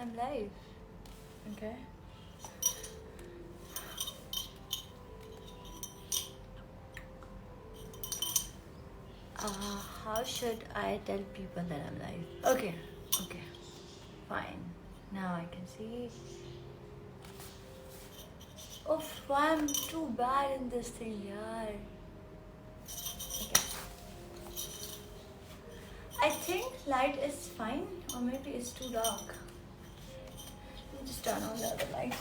I'm live. Okay. How should I tell people that I'm live? Okay. Fine. Now I can see. Oh, I'm too bad in this thing, yaar. Okay. I think light is fine, or maybe it's too dark. Let me just turn on the other light.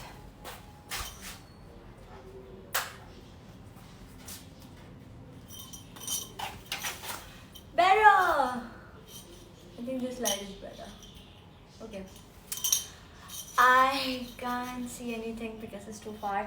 Better! I think this light is better. Okay. I can't see anything because it's too far.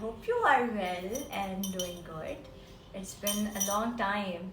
hope you are well and doing good. It's been a long time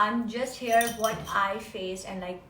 I'm just here what I face and like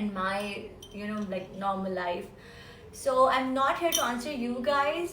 in my like normal life. So I'm not here to answer you guys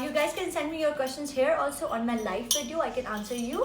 you guys can send me your questions here also on my live video. I can answer you.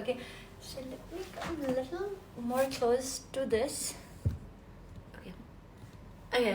Okay, so let me come a little more close to this. Okay.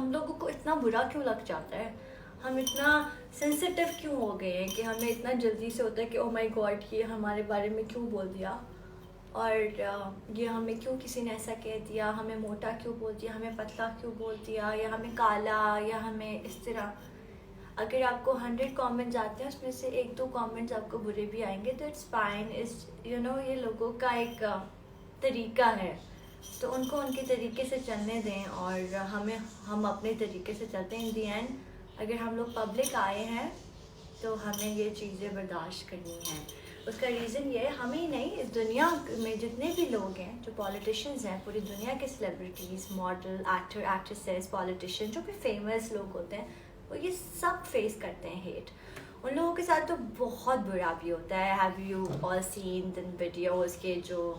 ہم لوگوں کو اتنا برا کیوں لگ جاتا ہے, ہم اتنا سینسیٹیو کیوں ہو گئے ہیں کہ ہمیں اتنا جلدی سے ہوتا ہے کہ او مائی گاڈ یہ ہمارے بارے میں کیوں بول دیا, اور یہ ہمیں کیوں کسی نے ایسا کہہ دیا, ہمیں موٹا کیوں بول دیا, ہمیں پتلا کیوں بول دیا, یا ہمیں کالا, یا ہمیں اس طرح. اگر آپ کو 100 کامنٹس آتے ہیں اس میں سے 1-2 کامنٹس آپ کو برے بھی آئیں گے تو اٹس فائن. یہ لوگوں کا ایک طریقہ ہے, تو ان کو ان کے طریقے سے چلنے دیں, اور ہم اپنے طریقے سے چلتے ہیں. ان دی اینڈ اگر ہم لوگ پبلک آئے ہیں تو ہمیں یہ چیزیں برداشت کرنی ہیں. اس کا ریزن یہ ہے, ہمیں ہی نہیں, اس دنیا میں جتنے بھی لوگ ہیں جو پولیٹیشینز ہیں, پوری دنیا کے celebrities, model, actor, actresses, politician, جو بھی فیمس لوگ ہوتے ہیں, وہ یہ سب فیس کرتے ہیں ہیٹ. ان لوگوں کے ساتھ تو بہت برا بھی ہوتا ہے. Have you all seen then videos کے جو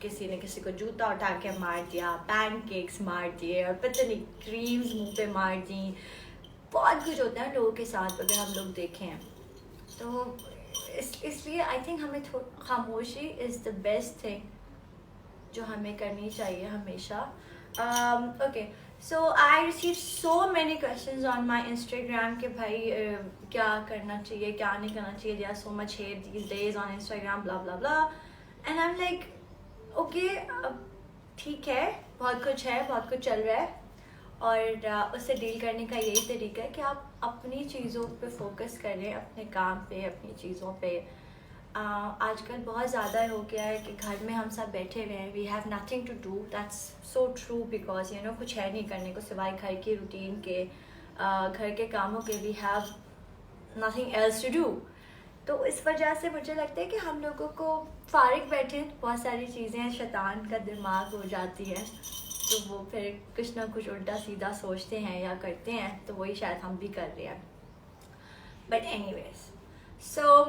کسی نے کسی کو جوتا اٹھا کے مار دیا, پین کیکس مار دیے, اور پتہ نہیں کریمز منہ پہ مار دیں, بہت کچھ ہوتا ہے لوگوں کے ساتھ اگر ہم لوگ دیکھیں. تو اس لیے آئی تھنک ہمیں خاموشی از دا بیسٹ تھنگ جو ہمیں کرنی چاہیے ہمیشہ. Okay, so I receive so many questions on my Instagram کہ بھائی کیا کرنا چاہیے, کیا نہیں کرنا چاہیے, they are so much hate these days on Instagram, blah blah blah. And I am like okay, ٹھیک ہے, بہت کچھ ہے, بہت کچھ چل رہا ہے, اور اس سے ڈیل کرنے کا یہی طریقہ ہے کہ آپ اپنی چیزوں پہ فوکس کریں, اپنے کام پہ, اپنی چیزوں پہ. آج کل بہت زیادہ ہو گیا ہے کہ گھر میں ہم سب بیٹھے ہوئے ہیں, we have nothing to do. That's so true, because کچھ ہے نہیں کرنے کو سوائے گھر کی روٹین کے, گھر کے کاموں کے. We have nothing else to do. تو اس وجہ سے مجھے لگتا ہے کہ ہم لوگوں کو فارغ بیٹھے بہت ساری چیزیں شیطان کا دماغ ہو جاتی ہے, تو وہ پھر کچھ نہ کچھ الٹا سیدھا سوچتے ہیں یا کرتے ہیں, تو وہی شاید ہم بھی کر رہے ہیں. بٹ اینی ویز, سو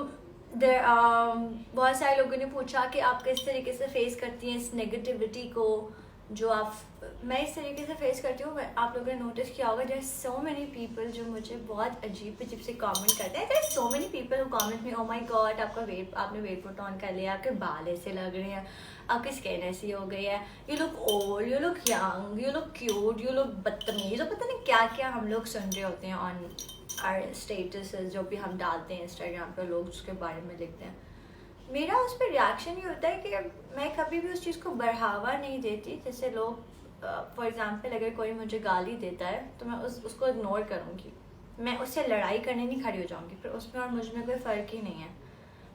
بہت سارے لوگوں نے پوچھا کہ آپ کس طریقے سے فیس کرتی ہیں اس نگیٹیوٹی کو جو میں اس طریقے سے فیس کرتی ہوں. آپ لوگوں نے نوٹس کیا ہوگا, there are so many people جو مجھے بہت عجیب عجیب سے کامنٹ کرتے ہیں. There are so many people who comment میں, او مائی گاڈ آپ نے ویٹ پٹ آن کر لیا, آپ کے بال ایسے لگ رہے ہیں, آپ کی اسکن ایسی ہو گئی ہے, you look old, you look young, you look cute, you look بدتمیز, اور پتہ نہیں کیا کیا ہم لوگ سن رہے ہوتے ہیں آن آر اسٹیٹسز جو بھی ہم ڈالتے ہیں انسٹاگرام پہ, لوگ اس کے بارے میں لکھتے ہیں. میرا اس پہ ریئیکشن یہ ہوتا ہے کہ میں کبھی بھی اس چیز کو بڑھاوا نہیں دیتی. جیسے لوگ فار ایگزامپل اگر کوئی مجھے گالی دیتا ہے تو میں اس کو اگنور کروں گی, میں اس سے لڑائی کرنے نہیں کھڑی ہو جاؤں گی. پھر اس میں اور مجھ میں کوئی فرق ہی نہیں ہے.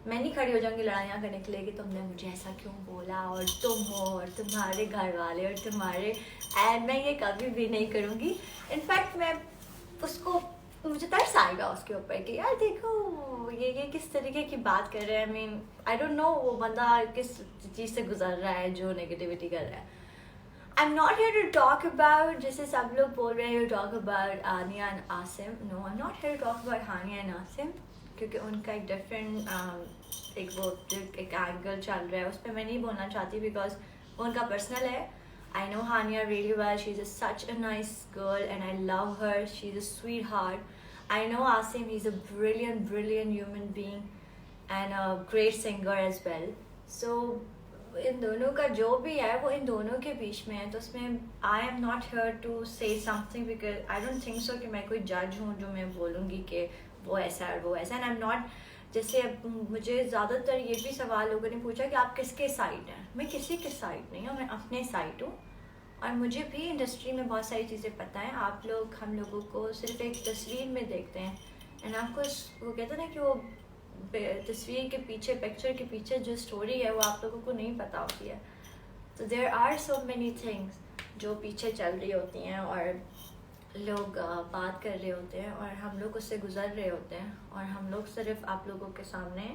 میں نہیں کھڑی ہو جاؤں گی لڑائیاں کرنے کے لیے کہ تم نے مجھے ایسا کیوں بولا, اور تم ہو, اور تمہارے گھر والے, اور تمہارے, اینڈ میں یہ کبھی بھی نہیں کروں گی. انفیکٹ میں اس کو, مجھے ترس آئے گا اس کے اوپر کہ یار دیکھو یہ کس طریقے کی بات کر رہے ہیں. آئی مین آئی ڈونٹ نو وہ بندہ کس چیز سے گزر رہا ہے جو نگیٹیوٹی کر رہا ہے. I am not here to talk about, جیسے سب لوگ بول رہے ہیں, talk about Hania and Asim. No, I am not here to talk about Hania and Asim, کیونکہ ان کا ایک ڈفرینٹ ایک اینگل چل رہا ہے, اس پہ میں نہیں بولنا چاہتی بیکاز وہ ان کا پرسنل ہے. I know Hania really well. She's such a nice girl and I love her. She's a sweetheart. I know Asim, he's a brilliant human being and a great singer as well. So ان دونوں کا جو بھی ہے وہ ان دونوں کے بیچ میں ہے, تو اس میں I am not here to say something because I don't think so کہ میں کوئی جج ہوں جو میں بولوں گی کہ وہ ایسا ہے اور وہ ایسا. and I'm not, جیسے مجھے زیادہ تر یہ بھی سوال لوگوں نے پوچھا کہ آپ کس کے سائڈ ہیں. میں کسی کے سائڈ نہیں ہوں, میں اپنے سائڈ ہوں, اور مجھے بھی انڈسٹری میں بہت ساری چیزیں پتہ ہیں. آپ لوگ ہم لوگوں کو صرف ایک تصویر میں دیکھتے ہیں, اینڈ آپ کو وہ کہتے ہیں نا کہ وہ تصویر کے پیچھے, پکچر کے پیچھے جو اسٹوری ہے وہ آپ لوگوں کو نہیں پتہ ہوتی ہے. تو there are so many things جو پیچھے چل رہی ہوتی ہیں, اور لوگ بات کر رہے ہوتے ہیں, اور ہم لوگ اس سے گزر رہے ہوتے ہیں, اور ہم لوگ صرف آپ لوگوں کے سامنے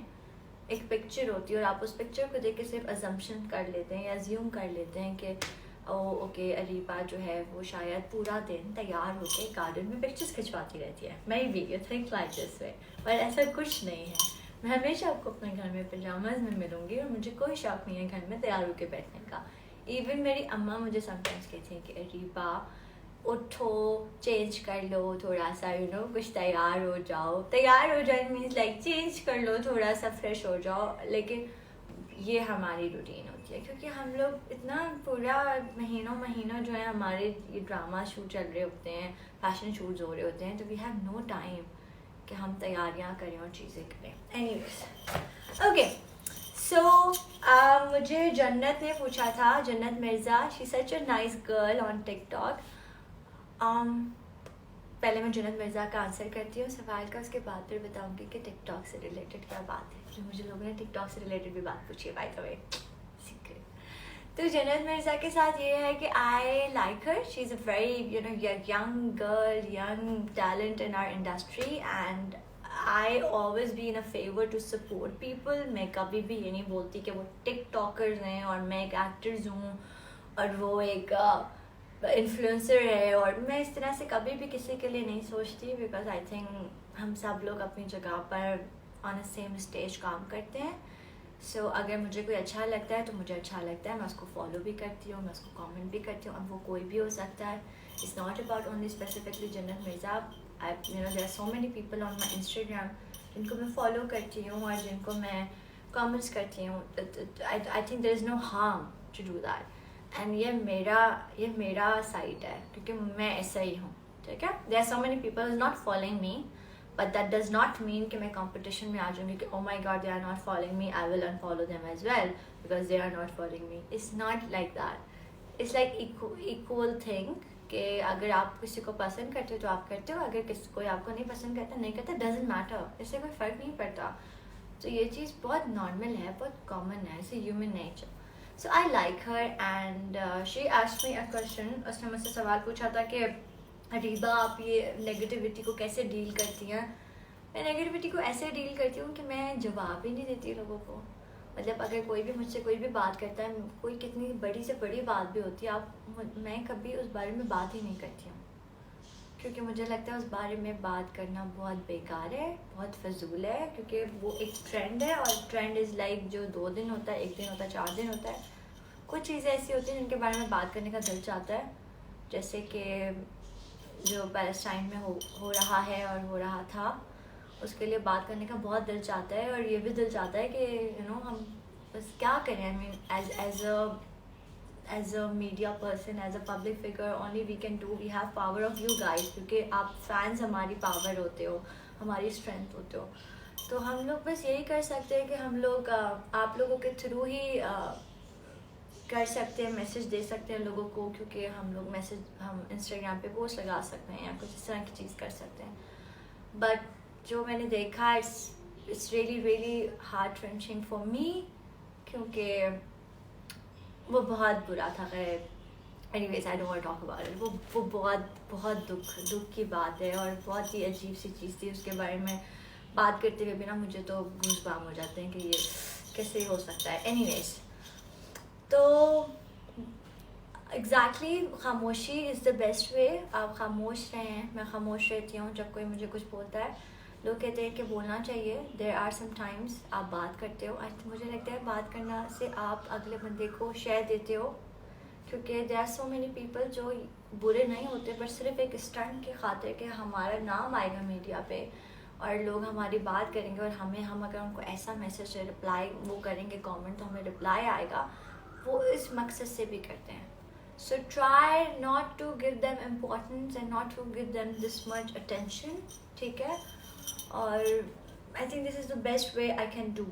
ایک پکچر ہوتی ہے, اور آپ اس پکچر کو دیکھ کے صرف ازمپشن کر لیتے ہیں یا زیوم کر لیتے ہیں کہ اوکے اریبہ جو ہے وہ شاید پورا دن تیار ہو کے گارڈن میں پکچرز کھنچواتی رہتی ہے. میں بھی یو تھنک لائک دس وے, پر ایسا کچھ نہیں ہے. میں ہمیشہ آپ کو اپنے گھر میں پجاماز میں ملوں گی, اور مجھے کوئی شوق نہیں ہے گھر میں تیار ہو کے بیٹھنے کا. ایون میری اماں مجھے سم ٹائمس کہتی ہیں کہ اریبہ اٹھو, چینج کر لو تھوڑا سا, کچھ تیار ہو جاؤ. تیار ہو جاؤ مینس لائک چینج کر لو, تھوڑا سا فریش ہو جاؤ. لیکن یہ ہماری روٹین ہوتی لیے, کیونکہ ہم لوگ اتنا پورا مہینوں جو ہے ہمارے یہ ڈراما شوٹ چل رہے ہوتے ہیں, فیشن شوٹس ہو رہے ہوتے ہیں, تو وی ہیو نو ٹائم کہ ہم تیاریاں کریں اور چیزیں کریں. اینی ویز اوکے, سو مجھے جنت نے پوچھا تھا, Jannat Mirza, she such a nice girl on TikTok. پہلے میں جنت مرزا کا آنسر کرتی ہوں سوال کا, اس کے بعد پھر بتاؤں گی کہ ٹک ٹاک سے ریلیٹڈ کیا بات ہے, جو مجھے لوگوں نے ٹک ٹاک سے ریلیٹڈ بھی بات پوچھی ہے بائی دا وے. تو جنت مرزا کے ساتھ یہ ہے کہ I like her, she is a very young girl, young talent in our industry, and I always be in a favour to support people. میں کبھی بھی یہ نہیں بولتی کہ وہ ٹک ٹاکرز ہیں اور میں ایک ایکٹرز ہوں اور وہ ایک انفلوئنسر ہے, اور میں اس طرح سے کبھی بھی کسی کے لیے نہیں سوچتی, بیکاز آئی تھنک ہم سب لوگ اپنی جگہ پر آن اے سیم اسٹیج کام کرتے ہیں. سو اگر مجھے کوئی اچھا لگتا ہے تو مجھے اچھا لگتا ہے, میں اس کو فالو بھی کرتی ہوں, میں اس کو کامنٹ بھی کرتی ہوں, اب وہ کوئی بھی ہو سکتا ہے. It's not about only specifically Jannat Mirza. There are so many people on my Instagram جن کو میں فالو کرتی ہوں اور جن کو میں کامنٹس کرتی ہوں. I think there is no harm to do that, and یہ میرا سائٹ ہے کیونکہ میں ایسا ہی ہوں, ٹھیک ہے. There are so many people not following me, but that does not mean کہ میں کمپٹیشن میں آ جاؤں گی کہ oh my god they are not following me, I will unfollow them as well because they are not following me. It's not like that, it's like equal thing کہ اگر آپ کسی کو پسند کرتے ہو تو آپ کرتے ہو, اگر کسی کوئی آپ کو نہیں پسند کرتا نہیں کرتا, ڈزنٹ میٹر, اس سے کوئی فرق نہیں پڑتا. تو یہ چیز بہت نارمل ہے, بہت کامن ہے, it's a human nature. So I like her and she asked me a question. اس نے مجھ سے سوال پوچھا تھا کہ ریبا آپ یہ نگیٹیوٹی کو کیسے ڈیل کرتی ہیں. میں نگیٹیوٹی کو ایسے ڈیل کرتی ہوں کہ میں جواب ہی نہیں دیتی لوگوں کو. مطلب اگر کوئی بھی مجھ سے کوئی بھی بات کرتا ہے, کوئی کتنی بڑی سے بڑی بات بھی ہوتی ہے, میں کبھی اس بارے میں بات ہی نہیں کرتی ہوں, کیونکہ مجھے لگتا ہے اس بارے میں بات کرنا بہت بیکار ہے, بہت فضول ہے, کیونکہ وہ ایک ٹرینڈ ہے, اور ٹرینڈ از لائک جو 2 دن ہوتا ہے, 1 دن ہوتا ہے, 4 دن ہوتا ہے. کچھ چیزیں ایسی ہوتی ہیں جن کے بارے میں بات کرنے کا دل چاہتا ہے, جیسے کہ جو پیلسٹائن میں ہو رہا ہے اور ہو رہا تھا, اس کے لیے بات کرنے کا بہت دل چاہتا ہے, اور یہ بھی دل چاہتا ہے کہ ہم بس کیا کریں. I mean as a media person, as a public figure, only we can do, we have power of you guys, کیونکہ آپ فینس ہماری پاور ہوتے ہو, ہماری اسٹرینتھ ہوتے ہو. تو ہم لوگ بس یہی کر سکتے ہیں کہ ہم لوگ آپ لوگوں کے تھرو ہی کر سکتے ہیں, میسج دے سکتے ہیں لوگوں کو, کیونکہ ہم انسٹاگرام پہ پوسٹ لگا سکتے ہیں یا کچھ اس طرح کی چیز کر سکتے ہیں. بٹ جو میں نے دیکھا it's really heart wrenching for me, کیونکہ وہ بہت برا تھا. خیر anyways I don't want to talk about it. وہ بہت دکھ کی بات ہے, اور بہت ہی عجیب سی چیز تھی. اس کے بارے میں بات کرتے ہوئے بھی نا مجھے تو گوز بام ہو جاتے ہیں کہ یہ کیسے ہو سکتا ہے. اینی ویز, تو ایگزیکٹلی خاموشی از دا بیسٹ وے. آپ خاموش رہیں, میں خاموش رہتی ہوں جب کوئی مجھے کچھ بولتا ہے. لوگ کہتے ہیں کہ بولنا چاہیے, دیر آر سم ٹائمس آپ بات کرتے ہو, مجھے لگتا ہے بات کرنا سے آپ اگلے بندے کو شیئر دیتے ہو, کیونکہ there are so many people جو برے نہیں ہوتے, بٹ صرف ایک اسٹنٹ کی خاطر کہ ہمارا نام آئے گا میڈیا پہ اور لوگ ہماری بات کریں گے, اور ہم اگر ان کو ایسا میسج رپلائی وہ کریں گے کامنٹ تو ہمیں رپلائی آئے گا, وہ اس مقصد سے بھی کرتے ہیں. So try not to give them importance and not to give them this much attention, ٹھیک ہے. اور I think this is the best way I can do.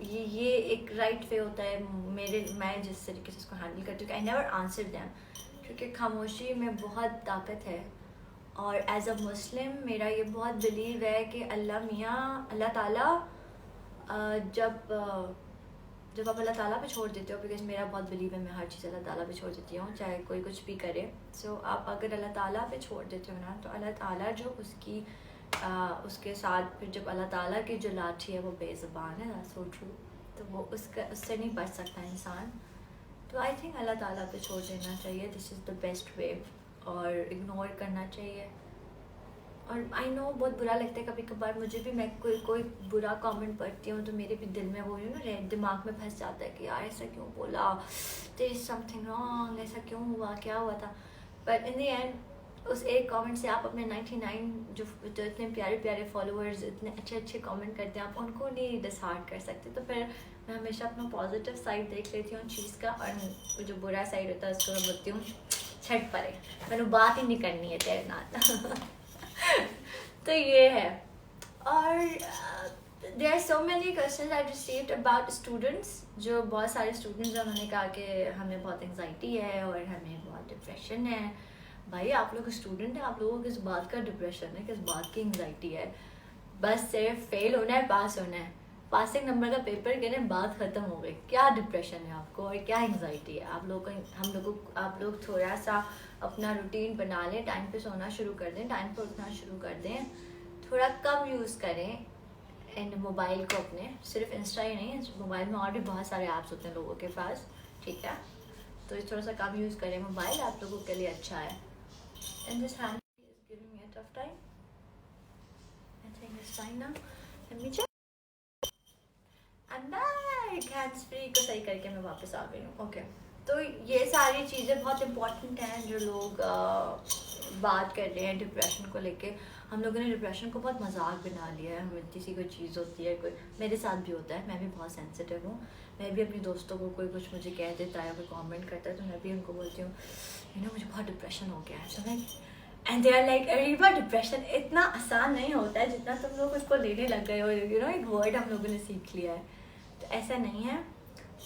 یہ ایک رائٹ وے ہوتا ہے میں جس طریقے سے اس کو ہینڈل کرتی ہوں کہ آئی نیور آنسر دیم, کیونکہ خاموشی میں بہت طاقت ہے. اور ایز اے مسلم میرا یہ بہت بلیو ہے کہ اللہ تعالیٰ جب آپ اللہ تعالیٰ پہ چھوڑ دیتے ہو, بیکاز میرا بہت بلیو ہے, میں ہر چیز اللہ تعالیٰ پہ چھوڑ دیتی ہوں چاہے کوئی کچھ بھی کرے. سو آپ اگر اللہ تعالیٰ پہ چھوڑ دیتے ہو نا, تو اللہ تعالیٰ جو اس کے ساتھ پھر جب اللہ تعالیٰ کی جو لاٹھی ہے وہ بے زبان ہے, سو ٹرو, تو وہ اس سے نہیں بچ سکتا انسان. تو آئی تھنک اللہ تعالیٰ پہ چھوڑ دینا چاہیے, دس از دا بیسٹ وے, اور اگنور کرنا چاہیے. اور آئی نو بہت برا لگتا ہے کبھی کبھار مجھے بھی, میں کوئی برا کامنٹ پڑھتی ہوں تو میرے بھی دل میں وہ دماغ میں پھنس جاتا ہے کہ یار ایسا کیوں بولا, دیر از سم تھنگ رانگ, ایسا کیوں ہوا, کیا ہوا تھا. بٹ ان دی اینڈ اس ایک کامنٹ سے آپ اپنے 99 جو اتنے پیارے فالوورز اتنے اچھے کامنٹ کرتے ہیں, آپ ان کو نہیں ڈسہارٹ کر سکتے. تو پھر میں ہمیشہ اپنا پازیٹیو سائڈ دیکھ لیتی ہوں چیز کا, اور جو برا سائڈ ہوتا ہے اس کو میں بولتی ہوں چھٹ پڑے, میں نے بات ہی نہیں کرنی ہے تیرے نال. تو یہ ہے. اور there are so many questions I received about students, جو بہت سارے اسٹوڈنٹس انہوں نے کہا کہ ہمیں بہت انگزائٹی ہے اور ہمیں بہت ڈپریشن ہے. بھائی آپ لوگ اسٹوڈنٹ ہیں, آپ لوگوں کو کس بات کا ڈپریشن ہے, کس بات کی انگزائٹی ہے؟ بس صرف فیل ہونا ہے, پاس ہونا ہے, پاسنگ نمبر کا پیپر کریں, بات ختم ہو گئی. کیا ڈپریشن ہے آپ کو اور کیا انگزائٹی ہے آپ لوگوں کو؟ آپ لوگ تھوڑا سا اپنا روٹین بنا لیں, ٹائم پہ سونا شروع کر دیں, ٹائم پہ اٹھنا شروع کر دیں, تھوڑا کم یوز کریں موبائل کو اپنے. صرف انسٹا ہی نہیں, موبائل میں اور بھی بہت سارے ایپس ہوتے ہیں لوگوں کے پاس, ٹھیک ہے؟ تو تھوڑا سا کم یوز کریں موبائل, آپ لوگوں کے لیے اچھا ہے. And this hand is giving me a tough time. I think it's fine now. Let me check. I'm back. Hands free کو صحیح کر کے میں واپس آ گئی ہوں. اوکے, تو یہ ساری چیزیں بہت امپورٹنٹ ہیں جو لوگ بات کر رہے ہیں ڈپریشن کو لے کے. ہم لوگوں نے ڈپریشن کو بہت مذاق بنا لیا ہے. ہمیں کسی کوئی چیز ہوتی ہے, کوئی, میرے ساتھ بھی ہوتا ہے, میں بھی بہت سینسیٹیو ہوں. میں بھی اپنی دوستوں کو کوئی کچھ مجھے کہہ دیتا ہے, کوئی کامنٹ کرتا ہے, تو میں بھی ان کو بولتی ہوں مجھے بہت ڈپریشن ہو گیا ہے. So and they are like Areeba depression اتنا آسان نہیں ہوتا ہے جتنا تم لوگ اس کو لینے لگ گئے ہو. ایک ورڈ ہم لوگوں نے سیکھ لیا ہے, تو ایسا نہیں ہے.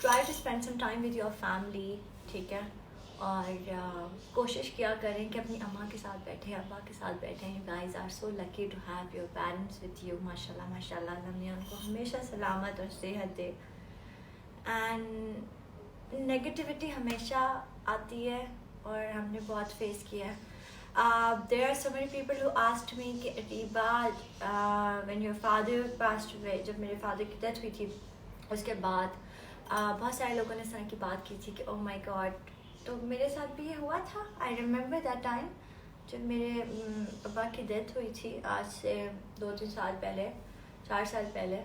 Try to spend some time with your family, ٹھیک ہے؟ اور کوشش کیا کریں کہ اپنی اماں کے ساتھ بیٹھیں, ابا کے ساتھ بیٹھیں. You guys are so lucky to have your parents with you. ماشاء اللہ ماشاء اللہ, اللہ میاں ان کو ہمیشہ سلامت اور صحت دے. اینڈ نگیٹیوٹی ہمیشہ آتی ہے اور ہم نے بہت فیس کیا ہے. There are so many people who asked me کہ Ariba, when your father passed away, جب میرے فادر کی ڈیتھ ہوئی تھی اس کے بعد بہت سارے لوگوں نے اس طرح کی بات کی تھی کہ oh my god. تو میرے ساتھ بھی یہ ہوا تھا. I remember that time جب میرے ابا کی ڈیتھ ہوئی تھی آج سے 2-3 سال پہلے, 4 سال پہلے.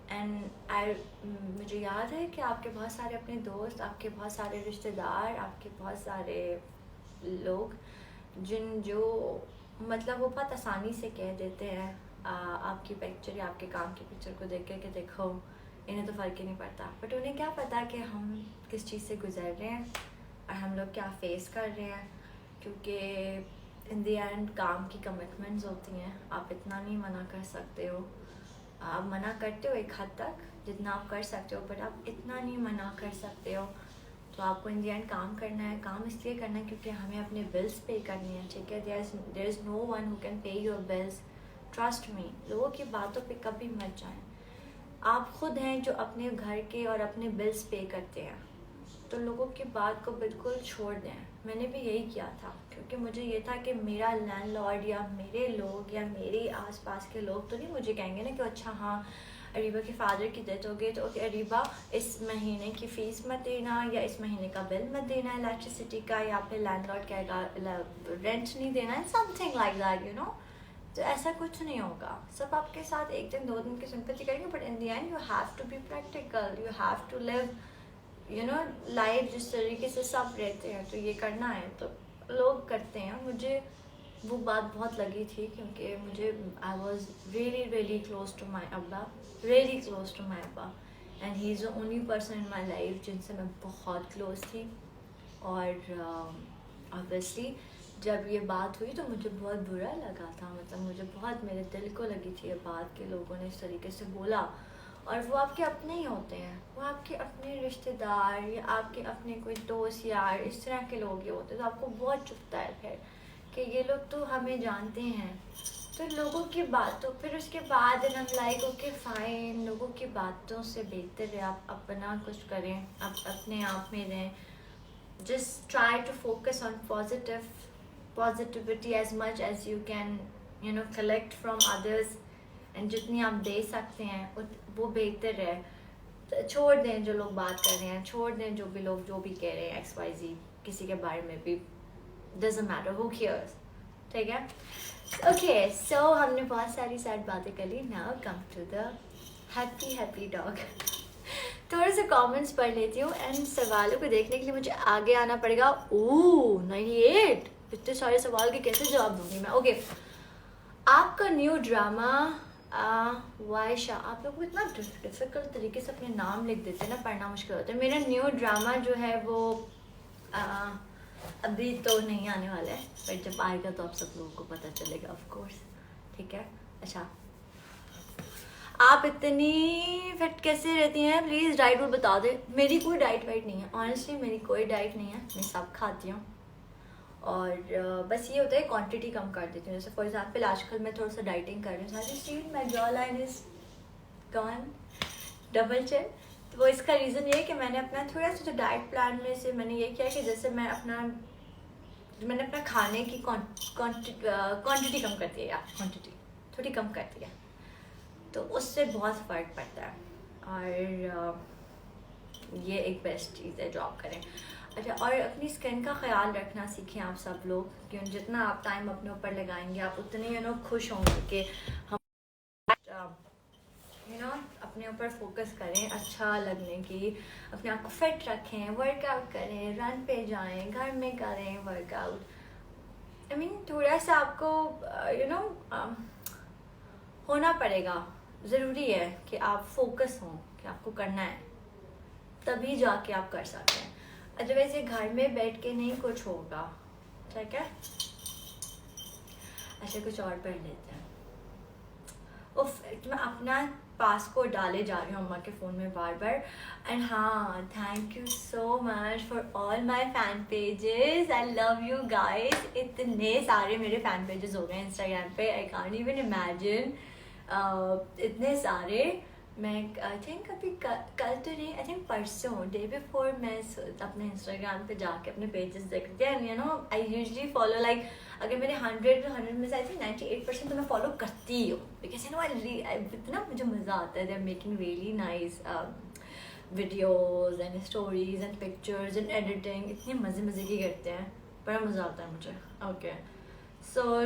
اینڈ مجھے یاد ہے کہ آپ کے بہت سارے اپنے دوست, آپ کے بہت سارے رشتہ دار, آپ کے بہت سارے لوگ جو مطلب وہ بہت آسانی سے کہہ دیتے ہیں آپ کی پکچر یا آپ کے کام کی پکچر کو دیکھ کر کہ دیکھو انہیں تو فرق ہی نہیں پڑتا. بٹ انہیں کیا پتا کہ ہم کس چیز سے گزر رہے ہیں اور ہم لوگ کیا فیس کر رہے ہیں. کیونکہ ان دی اینڈ کام کی کمٹمنٹس ہوتی ہیں, آپ اتنا نہیں منع کر سکتے ہو. آپ منع کرتے ہو ایک حد تک جتنا آپ کر سکتے ہو, بٹ آپ اتنا نہیں منع کر سکتے ہو. تو آپ کو ان دی اینڈ کام کرنا ہے. کام اس لیے کرنا ہے کیونکہ ہمیں اپنے بلز پے کرنی ہیں, ٹھیک ہے؟ There is no one who can pay your bills. Trust me, لوگوں کی باتوں پہ کبھی مت جائیں. آپ خود ہیں جو اپنے گھر کے اور اپنے بلز پے کرتے ہیں, تو لوگوں کی بات کو بالکل چھوڑ دیں. میں نے بھی یہی کیا تھا کیونکہ مجھے یہ تھا کہ میرا لینڈ لارڈ یا میرے لوگ یا میرے آس پاس کے لوگ تو نہیں مجھے کہیں گے نا کہ اچھا ہاں اریبا کے فادر کی ڈیتھ ہو گئی تو اوکے اریبا اس مہینے کی فیس مت دینا یا اس مہینے کا بل مت دینا الیکٹریسٹی کا, یا پھر لینڈ لارڈ کہے گا رینٹ نہیں دینا, سم تھنگ لائک دیٹ, تو ایسا کچھ نہیں ہوگا. سب آپ کے ساتھ 1 دن 2 دن کی سمپیتھی کریں گے, but in the end you have to be practical, you have to live life جس طریقے سے سب رہتے ہیں تو یہ کرنا ہے. تو لوگ کرتے ہیں. مجھے وہ بات بہت لگی تھی کیونکہ مجھے I was really close to my ابا, ریئلی کلوز ٹو مائی ابا, and he is the only person in my life جن سے میں بہت کلوز تھی. اور اوبیسلی جب یہ بات ہوئی تو مجھے بہت برا لگا تھا, مطلب مجھے بہت میرے دل کو لگی تھی یہ بات کہ لوگوں نے اس طریقے سے بولا. اور وہ آپ کے اپنے ہی ہوتے ہیں, وہ آپ کے اپنے رشتہ دار یا آپ کے اپنے کوئی دوست یار اس طرح کے لوگ ہی ہوتے ہیں. تو آپ کو بہت چبھتا ہے پھر کہ یہ لوگ تو ہمیں جانتے ہیں. تو لوگوں کی باتوں پھر اس کے بعد ہم لائک اوکے فائن, لوگوں کی باتوں سے بہتر ہے آپ اپنا کچھ کریں, آپ اپنے آپ میں رہیں. Just try to focus on positivity as much as you can collect from others, and جتنی آپ دے سکتے ہیں وہ بہتر ہے. چھوڑ دیں جو لوگ بات کر رہے ہیں, چھوڑ دیں جو بھی لوگ جو بھی کہہ رہے ہیں XYZ کسی کے بارے میں بھی, ڈزنٹ میٹر ہو کیئرس, ٹھیک ہے؟ اوکے, سو ہم نے بہت ساری سیڈ باتیں کر لی. Now come to the happy dog. تھوڑے سے کامنٹس پڑھ لیتی ہوں اینڈ سوالوں کو دیکھنے کے لیے مجھے آگے آنا پڑے گا. 98 اتنے سارے سوال کے کیسے جواب دوں گی میں. اوکے, آپ کا نیو ڈرامہ وائشہ. آپ لوگ اتنا ڈیفیکلٹ طریقے سے اپنے نام لکھ دیتے ہیں نا, پڑھنا مشکل ہوتا ہے. میرا نیو ڈرامہ جو ہے وہ ابھی تو نہیں آنے والا ہے, بٹ جب آئے گا تو آپ سب لوگوں کو پتہ چلے گا آف کورس. ٹھیک ہے. اچھا, آپ اتنی فٹ کیسے رہتی ہیں؟ پلیز ڈائٹ وہ بتا دیں. میری کوئی ڈائٹ وائٹ نہیں ہے, آنیسٹلی میری کوئی ڈائٹ نہیں ہے, میں سب کھاتی ہوں. اور بس یہ ہوتا ہے کوانٹٹی کم کر دیتی ہوں. جیسے فار ایگزامپل آج کل میں تھوڑا سا ڈائٹنگ کر رہی ہوں, ساری اسٹیل مائی جو لائن از گون ڈبل چل. تو وہ اس کا ریزن یہ ہے کہ میں نے اپنا تھوڑا سا جو ڈائٹ پلان میں سے میں نے یہ کیا کہ جیسے میں نے اپنا کھانے کی کوانٹٹی کم کر دی ہے, کوانٹٹی تھوڑی کم کر دی ہے, تو اس سے بہت فرق پڑتا ہے. اور یہ ایک بیسٹ چیز ہے جو آپ کریں. اچھا, اور اپنی اسکن کا خیال رکھنا سیکھیں آپ سب لوگ, کیوں جتنا آپ ٹائم اپنے اوپر لگائیں گے آپ اتنے خوش ہوں گے کہ ہم اپنے اوپر فوکس کریں اچھا لگنے کی, اپنے آپ کو فٹ رکھیں, ورک آؤٹ کریں, رن پہ جائیں, گھر میں کریں ورک آؤٹ. آئی مین تھوڑا سا آپ کو ہونا پڑے گا, ضروری ہے کہ آپ فوکس ہوں کہ آپ کو کرنا ہے, تبھی جا کے آپ کر سکتے ہیں. ادروائز یہ گھر میں بیٹھ کے نہیں کچھ ہوگا. ٹھیک ہے. اچھا, کچھ اور پڑھ لیتے ہیں. میں اپنا پاسکورڈ ڈالے جا رہی ہوں اماں کے فون میں بار بار. اینڈ ہاں, thank you so much for all my fan pages, I love you guys. اتنے سارے میرے فین پیجز ہو گئے انسٹاگرام پہ, آئی کانٹ ایون امیجن, اتنے سارے. میں آئی تھنک ابھی کل تو نہیں, آئی تھنک پرسوں ڈے بیفور میں اپنے انسٹاگرام پہ جا کے اپنے پیجز دیکھتی ہوں. آئی یوزلی فالو لائک اگر میرے 100 میں سے آئی تھنک 98% تو میں فالو کرتی ہوں, بیکاز اتنا مجھے مزہ آتا ہے. They are making really nice videos and stories and pictures and editing, اتنے مزے کی کرتے ہیں, بڑا مزہ آتا ہے مجھے. Okay, so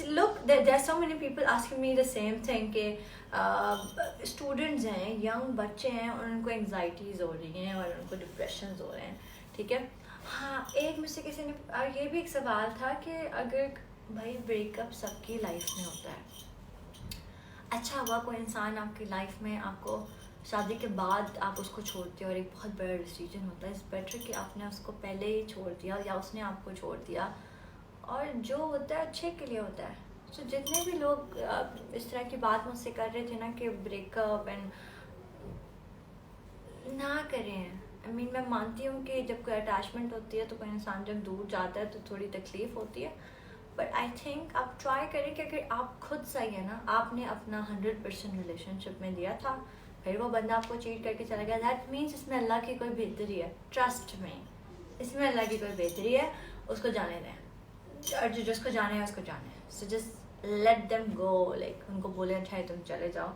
look, there are so many people asking me the same thing کہ اسٹوڈنٹس ہیں, ینگ بچے ہیں, اور ان کو انگزائٹیز ہو رہی ہیں اور ان کو ڈپریشنز ہو رہے ہیں. ٹھیک ہے. ہاں, ایک مجھ سے کسی نے یہ بھی ایک سوال تھا کہ اگر بھائی بریک اپ سب کی لائف میں ہوتا ہے, اچھا ہوا کوئی انسان آپ کی لائف میں آپ کو شادی کے بعد آپ اس کو چھوڑتے ہو اور ایک بہت بڑا ڈیسیجن ہوتا ہے. اٹس بیٹر کہ آپ نے اس کو پہلے ہی چھوڑ دیا یا اس نے آپ کو چھوڑ دیا, اور جو ہوتا ہے اچھے کے لیے ہوتا ہے. تو جتنے بھی لوگ اس طرح کی بات مجھ سے کر رہے تھے نا کہ بریک اپ اینڈ نہ کریں. آئی مین میں مانتی ہوں کہ جب کوئی اٹیچمنٹ ہوتی ہے تو کوئی انسان جب دور جاتا ہے تو تھوڑی تکلیف ہوتی ہے, بٹ آئی تھنک آپ ٹرائی کریں کہ اگر آپ خود صحیح ہے نا, آپ نے اپنا 100% ریلیشن شپ میں دیا تھا, پھر وہ بندہ آپ کو چیٹ کر کے چلا گیا, دیٹ مینس اس میں اللہ کی کوئی بہتری ہے. ٹرسٹ میں, اس میں اللہ کی کوئی بہتری ہے, اس کو جانے دیں, اور جس کو جانا ہے اس کو جانا ہے. So just let them go, like ان کو بولیں اچھا ہے تم چلے جاؤ.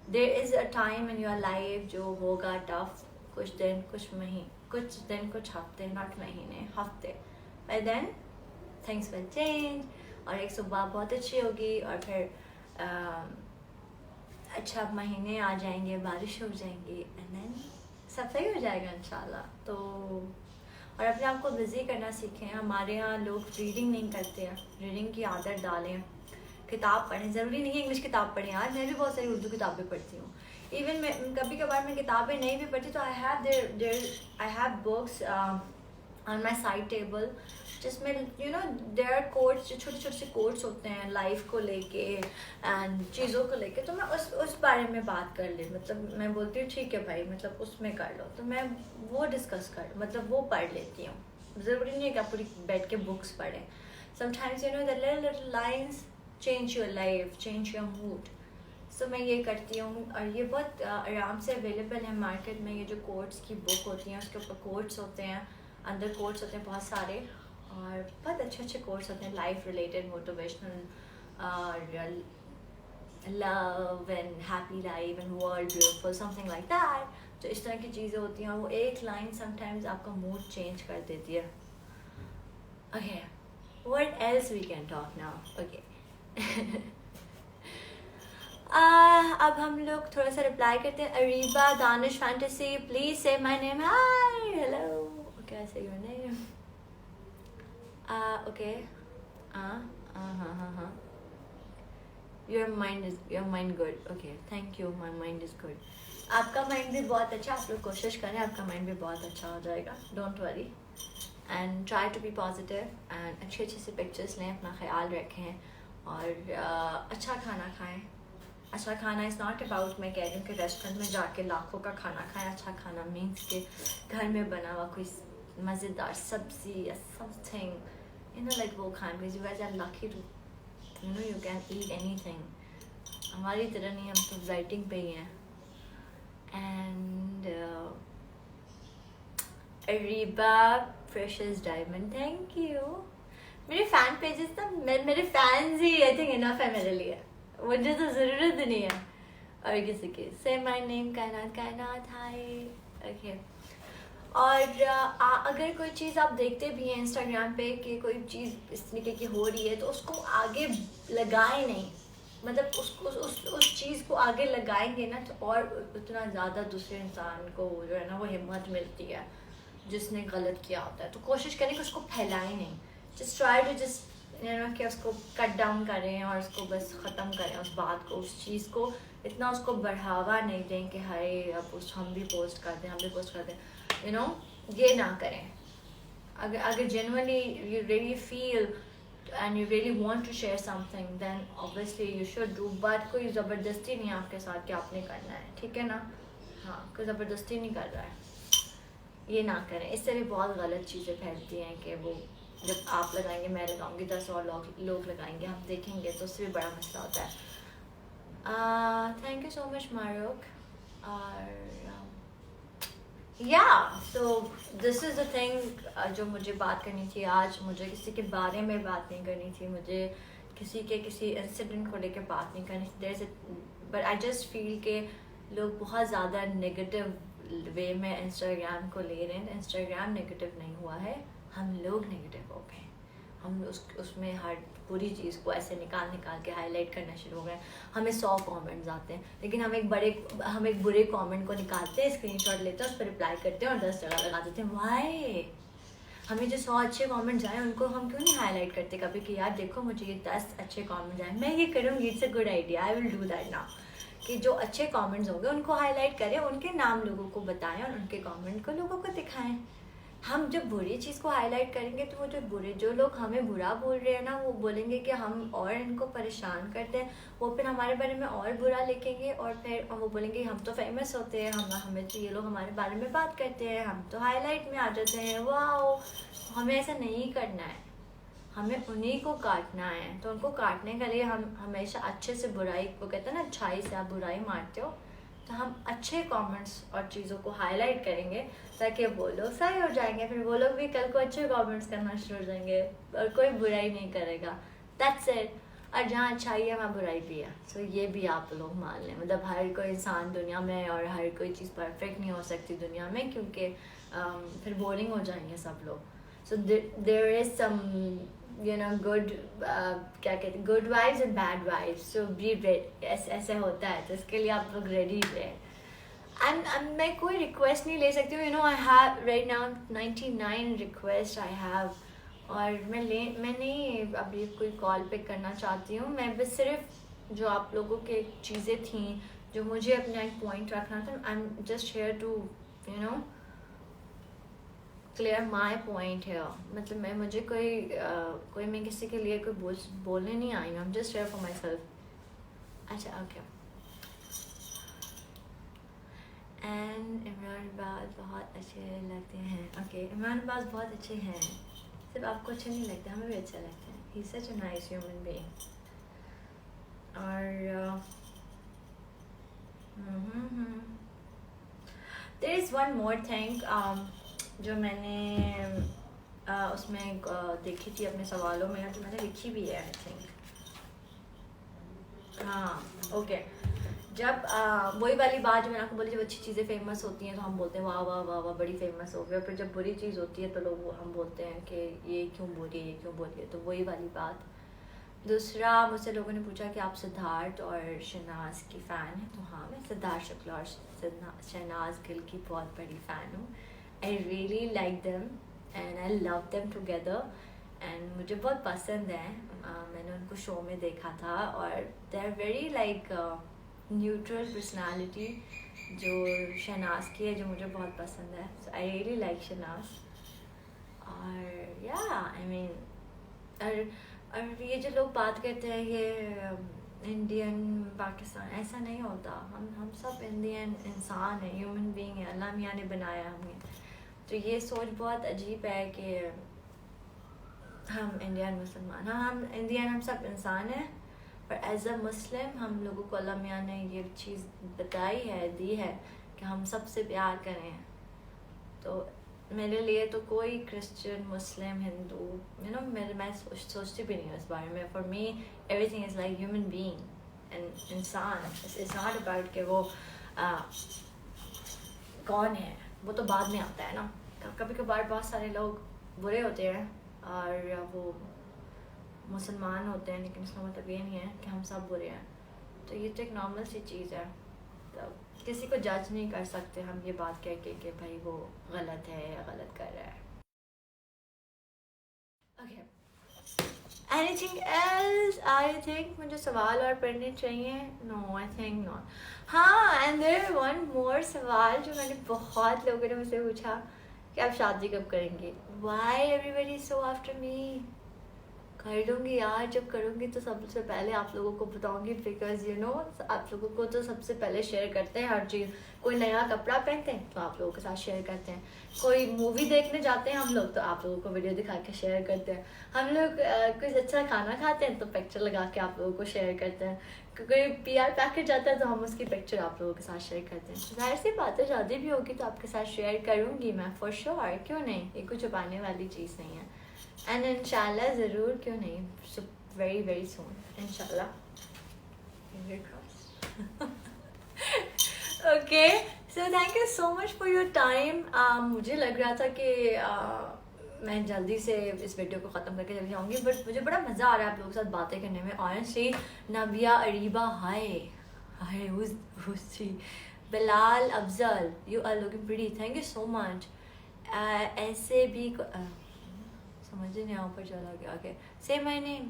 There is a time in your life جو ہوگا ٹف, کچھ دن کچھ ہفتے, ناٹ مہینے, ہفتے. By then things will change, اور ایک صبح بہت اچھی ہوگی, اور پھر اچھا مہینے آ جائیں گے, بارش ہو جائیں گی, اینڈ دین سب صحیح ہو جائے گا انشاءاللہ. تو اور اپنے آپ کو بزی کرنا سیکھیں. ہمارے یہاں لوگ ریڈنگ نہیں کرتے ہیں, ریڈنگ کی عادت ڈالیں, کتاب پڑھیں. ضروری نہیں ہے انگلش کتاب پڑھیں یار, میں بھی بہت ساری اردو کتابیں پڑھتی ہوں. ایون میں کبھی کبھار میں کتابیں نہیں بھی پڑھتی تو I have books on my side table, جس میں دیر آر کوٹس, جو چھوٹے سے کوٹس ہوتے ہیں لائف کو لے کے اینڈ چیزوں کو لے کے, تو میں اس بارے میں بات کر لیں. مطلب میں بولتی ہوں ٹھیک ہے بھائی, مطلب اس میں کر لو, تو میں وہ ڈسکس مطلب وہ پڑھ لیتی ہوں. ضروری نہیں ہے کہ آپ پوری بیٹھ کے بکس پڑھیں. Some times the little lines change your life, change your mood. سو میں یہ کرتی ہوں, اور یہ بہت آرام سے اویلیبل ہے مارکیٹ میں. یہ جو کوٹس کی بک ہوتی ہیں اس کے اوپر کوٹس ہوتے ہیں, اندر کوٹس ہوتے ہیں بہت سارے, اور بہت اچھے کوٹس ہوتے ہیں life related, motivational, love and happy life and world beautiful, something like that. تو اس طرح کی چیزیں ہوتی ہیں, وہ ایک لائن سم ٹائمز آپ کا موڈ چینج کر دیتی ہے. Okay, what else we can talk now? Okay, اب ہم لوگ تھوڑا سا رپلائی کرتے ہیں. Areeba Danish fantasy, please say my name. Hi, hello. Okay, I say your name. Okay. ہاں. your mind good. Okay, thank you. My mind is good. آپ کا مائنڈ بھی بہت اچھا. آپ لوگ کوشش کریں آپ کا مائنڈ بھی بہت اچھا ہو جائے گا. Don't worry and try to be positive and اچھے اچھے سے پکچرس لیں, اپنا خیال رکھیں اور اچھا کھانا کھائیں. اچھا کھانا از ناٹ اباؤٹ میں کہہ رہی ہوں کہ ریسٹورینٹ میں جا کے لاکھوں کا کھانا کھائیں. اچھا کھانا مینس کہ گھر میں بنا ہوا کوئی مزیدار سبزی یا سم تھنگ لائک وہ کھائیں. Because you guys are lucky to you can eat anything. ہماری طرح نہیں, ہم تو رائٹنگ پہ ہی ہیں. And Reeba precious diamond thank you. میرے فین پیجز تو میرے fans he I think enough ہے میرے لیے, مجھے تو ضرورت نہیں ہے اور کسی کی. سے مائی نیم کائنات. کائنات ہائی. اوکے. اور اگر کوئی چیز آپ دیکھتے بھی ہیں انسٹاگرام پہ کہ کوئی چیز اس طریقے کی ہو رہی ہے تو اس کو آگے لگائیں نہیں. مطلب اس چیز کو آگے لگائیں گے نا تو اور اتنا زیادہ دوسرے انسان کو جو ہے نا وہ ہمت ملتی ہے جس نے غلط کیا ہوتا ہے. تو کوشش کریں کہ اس کو پھیلائیں نہیں. جسٹ ٹرائی ٹو جسٹ کہ اس کو کٹ ڈاؤن کریں اور اس کو بس ختم کریں اس بات کو, اس چیز کو اتنا اس کو بڑھاوا نہیں دیں کہ ہائے اب ہم بھی پوسٹ کر دیں, ہم بھی پوسٹ کر دیں. یہ نہ کریں. اگر genuinely you really feel and you really want to share something then obviously you should do. But کوئی زبردستی نہیں ہے آپ کے ساتھ کہ آپ نے کرنا ہے, ٹھیک ہے نا. ہاں, کوئی زبردستی نہیں کر رہا ہے. یہ نہ کریں. اس سے بھی بہت غلط چیزیں پھیلتی ہیں کہ وہ جب آپ لگائیں گے میں لگاؤں گی 10 اور لوگ لگائیں گے, ہم دیکھیں گے, تو اس سے بھی بڑا مسئلہ ہوتا ہے. تھینک یو سو مچ ماروک. اور یا سو دس از دا تھنگ جو مجھے بات کرنی تھی آج. مجھے کسی کے بارے میں بات نہیں کرنی تھی, مجھے کسی انسیڈنٹ کو لے کے بات نہیں کرنی تھی. دیر is a but I just feel کہ لوگ بہت زیادہ نگیٹو وے میں انسٹاگرام کو لے رہے ہیں. انسٹاگرام نگیٹو نہیں ہوا ہے, ہم لوگ نگیٹو ہو گئے. ہم اس میں ہر پوری چیز کو ایسے نکال کے ہائی لائٹ کرنا شروع ہو گئے. ہمیں 100 کامنٹس آتے ہیں لیکن ہم ایک برے کامنٹ کو نکالتے ہیں, اسکرین شاٹ لیتے ہیں, اس پر رپلائی کرتے ہیں اور 10 جگہ لگا دیتے ہیں. وائی ہمیں جو 100 اچھے کامنٹس آئے ان کو ہم کیوں نہیں ہائی لائٹ کرتے کبھی کہ یار دیکھو مجھے یہ 10 اچھے کامنٹس آئے, میں یہ کروں گی. It's a good idea, I will do that now. کہ جو اچھے کامنٹس ہوں گے ان کو ہائی لائٹ کریں, ان کے نام لوگوں کو بتائیں اور ان کے کامنٹ کو لوگوں کو دکھائیں. ہم جب بری چیز کو ہائی لائٹ کریں گے تو وہ جو لوگ ہمیں برا بول رہے ہیں نا وہ بولیں گے کہ ہم اور ان کو پریشان کرتے ہیں. وہ پھر ہمارے بارے میں اور برا لکھیں گے اور پھر وہ بولیں گے ہم تو فیمس ہوتے ہیں, ہمیں تو یہ لوگ ہمارے بارے میں بات کرتے ہیں, ہم تو ہائی لائٹ میں آ جاتے ہیں. واو, ہمیں ایسا نہیں کرنا ہے, ہمیں انہیں کو کاٹنا ہے. تو ان کو کاٹنے کے لیے ہم ہمیشہ اچھے سے برائی کو کہتے ہیں نا اچھائی سے آپ برائی مارتے ہو, تو ہم اچھے کامنٹس اور چیزوں کو ہائی لائٹ کریں گے تاکہ وہ لوگ صحیح ہو جائیں گے. پھر وہ لوگ بھی کل کو اچھے کامنٹس کرنا شروع ہو جائیں گے اور کوئی برائی نہیں کرے گا. That's it. اور جہاں اچھائی ہے وہاں برائی بھی ہے. سو یہ بھی آپ لوگ مان لیں. مطلب ہر کوئی انسان دنیا میں اور ہر کوئی چیز پرفیکٹ نہیں ہو سکتی دنیا میں, کیونکہ پھر بورنگ ہو جائیں گے سب لوگ. سو دیر از سم گڈ کیا کہتے ہیں good vibes and bad vibes. So بی ایسے ہوتا ہے, تو اس کے لیے آپ لوگ ریڈی رہیں. اینڈ میں کوئی ریکویسٹ نہیں لے سکتی ہوں. I have right now 99 request I have, اور میں نہیں ابھی کوئی کال پک کرنا چاہتی ہوں. میں بس صرف جو آپ لوگوں کے چیزیں تھیں جو مجھے اپنا ایک پوائنٹ رکھنا تھا, I am just here to clear my point ہے. مطلب مجھے کوئی میں کسی کے لیے کوئی بولنے نہیں آئی ہوں. آئی am just here for my self. اچھا اوکے. اینڈ عمران عباس بہت اچھے لگتے ہیں. اوکے, عمران عباس بہت اچھے ہیں, صرف آپ کو اچھے نہیں لگتے, ہمیں بھی اچھا لگتا ہے. ہی از سچ اے نائس ہیومن بینگ. اور دیر از ون مور تھنگ جو میں نے اس میں دیکھی تھی اپنے سوالوں میں, جو میں نے لکھی بھی ہے آئی تھنک. ہاں اوکے. جب وہی والی بات جو میں نے آپ کو بولی, جب اچھی چیزیں فیمس ہوتی ہیں تو ہم بولتے ہیں واہ واہ واہ واہ بڑی فیمس ہو گئی, اور پھر جب بری چیز ہوتی ہے تو لوگ ہم بولتے ہیں کہ یہ کیوں بولی, یہ کیوں بولی. تو وہی والی بات. دوسرا, مجھ سے لوگوں نے پوچھا کہ آپ سدھارتھ اور شہناز کی فین ہیں. تو ہاں, میں سدھارتھ شکلا اور شہناز گل کی بہت بڑی فین ہوں. I really like them and I love them together. And مجھے بہت پسند ہیں. میں نے ان کو شو میں دیکھا تھا اور they are very like neutral personality جو شہناز کی ہے, جو مجھے بہت پسند ہے. So I really like Shehnaz. اور یا آئی مین اور یہ جو لوگ بات کرتے ہیں یہ انڈین پاکستان, ایسا نہیں ہوتا. ہم سب انڈین انسان ہیں, ہیومن بینگ ہیں, اللہ میاں نے بنایا ہمیں. تو یہ سوچ بہت عجیب ہے کہ ہم انڈین مسلمان, ہم انڈین, ہم سب انسان ہیں, پر ایز اے مسلم ہم لوگوں کو اللہ میاں نے یہ چیز بتائی ہے, دی ہے کہ ہم سب سے پیار کریں. تو میرے لیے تو کوئی کرسچن, مسلم, ہندو, میں سوچتی بھی نہیں ہوں اس بارے میں. For me every thing is like human being, انسان. اٹس ناٹ اباؤٹ کہ وہ کون ہے, وہ تو بعد میں آتا ہے نا. کبھی کبھار بہت سارے لوگ برے ہوتے ہیں اور وہ مسلمان ہوتے ہیں, لیکن اس کا مطلب یہ نہیں ہے کہ ہم سب برے ہیں. تو یہ تو ایک نارمل سی چیز ہے. تو کسی کو جج نہیں کر سکتے ہم یہ بات کہہ کے کہ بھائی وہ غلط ہے یا غلط کر رہا ہے. Okay, anything else. I think مجھے سوال اور پڑھنے چاہیے. No, I think not. ہاں, اینڈ دیر ون مور سوال جو میں نے بہت لوگوں نے مجھ سے پوچھا کہ آپ شادی کب کریں گی. Why every body so after me. کر لوں گی یار, جب کروں گی تو سب سے پہلے آپ لوگوں کو بتاؤں گی, بیکاز آپ لوگوں کو تو سب سے پہلے شیئر کرتے ہیں ہر چیز. کوئی نیا کپڑا پہنتے ہیں تو آپ لوگوں کے ساتھ شیئر کرتے ہیں. کوئی مووی دیکھنے جاتے ہیں ہم لوگ تو آپ لوگوں کو ویڈیو دکھا کے شیئر کرتے ہیں. ہم لوگ کچھ اچھا کھانا کھاتے ہیں تو پکچر لگا کے آپ لوگوں کو شیئر کرتے ہیں. کوئی پی آر پیکٹ جاتا ہے تو ہم اس کی پکچر آپ لوگوں کے ساتھ شیئر کرتے ہیں. ظاہر سی بات ہے, شادی بھی ہوگی تو آپ کے ساتھ شیئر کروں گی میں, فور شیور. کیوں نہیں, یہ کچھ چھپانے والی چیز نہیں ہے. اینڈ ان شاء اللہ ضرور, کیوں نہیں, ویری ویری سون ان شاء اللہ. Okay, so thank you so much for your time. مجھے لگ رہا تھا کہ میں جلدی سے اس ویڈیو کو ختم کر کے چلی جاؤں گی, بٹ مجھے بڑا مزہ آ رہا ہے آپ لوگوں کے ساتھ باتیں کرنے میں. Honestly Nabiha Areeba, hi hi, who's she? Bilal Afzal, you are looking pretty, thank you so much. ایسے بھی سمجھ نہیں اوپر چلا گیا. اوکے, سے مائی نیم.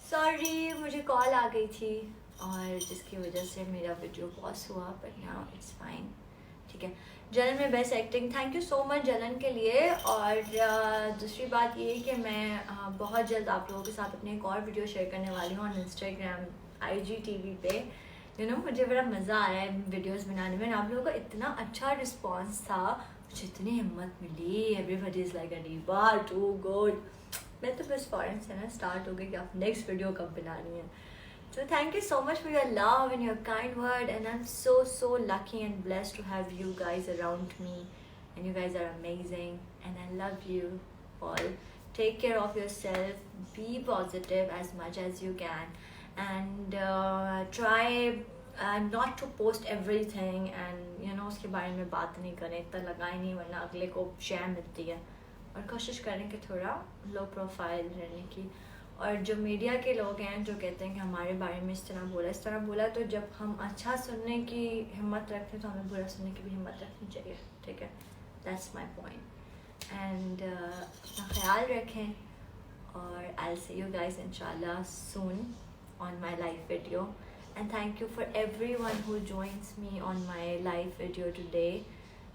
سوری, مجھے کال آ گئی تھی اور جس کی وجہ سے میرا ویڈیو پاز ہوا, بٹ ناؤ اٹس فائن. ٹھیک ہے, جلن میں best acting, thank you so much Jalan کے لیے. اور دوسری بات یہ کہ میں بہت جلد آپ لوگوں کے ساتھ اپنے ایک اور ویڈیو شیئر کرنے والی ہوں آن انسٹاگرام, IG TV پہ. مجھے بڑا مزہ آ رہا ہے ویڈیوز بنانے میں. آپ لوگوں کا اتنا اچھا رسپانس تھا, مجھے اتنی ہمت ملی. Everybody is like Areeba too good. میں تو بس فوراً سے نا اسٹارٹ ہو گئی کہ آپ نیکسٹ ویڈیو کب بنانی ہے. So thank you so much for your love and your kind word, and I'm so lucky and blessed to have you guys around me, and you guys are amazing and I love you all. Take care of yourself, be positive as much as you can, and try not to post everything, and اس کے بارے میں بات نہیں کریں, اتنا لگائیں نہیں ورنہ اگلے کو شیئر ملتی ہے. اور کوشش کریں کہ تھوڑا لو پروفائل رہنے کی. اور جو میڈیا کے لوگ ہیں جو کہتے ہیں کہ ہمارے بارے میں اس طرح بولا, تو جب ہم اچھا سننے کی ہمت رکھتے تو ہمیں برا سننے کی بھی ہمت رکھنی چاہیے. ٹھیک ہے, دیٹس مائی پوائنٹ. اینڈ اپنا خیال رکھیں, اور I'll see you guys inshallah soon on my live video. And thank you for everyone who joins me on my live video today.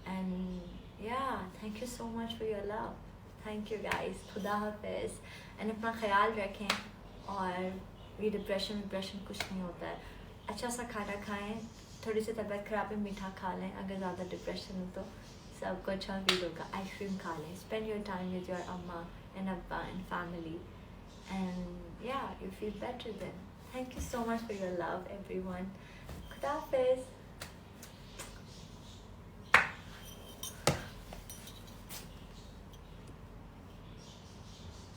And yeah, thank you so much for your love. Thank you guys, خدا حافظ. And اپنا خیال رکھیں, اور یہ depression کچھ نہیں ہوتا ہے. اچھا سا کھانا کھائیں, تھوڑی سی طبیعت خراب ہے میٹھا کھا لیں, اگر زیادہ ڈپریشن ہو تو سب کو اچھا فیل ہوگا, آئس کریم کھا لیں. Spend your time with your اما اینڈ ابا اینڈ فیملی, اینڈ یا you feel better then. Thank you so much for your love everyone. خدا حافظ.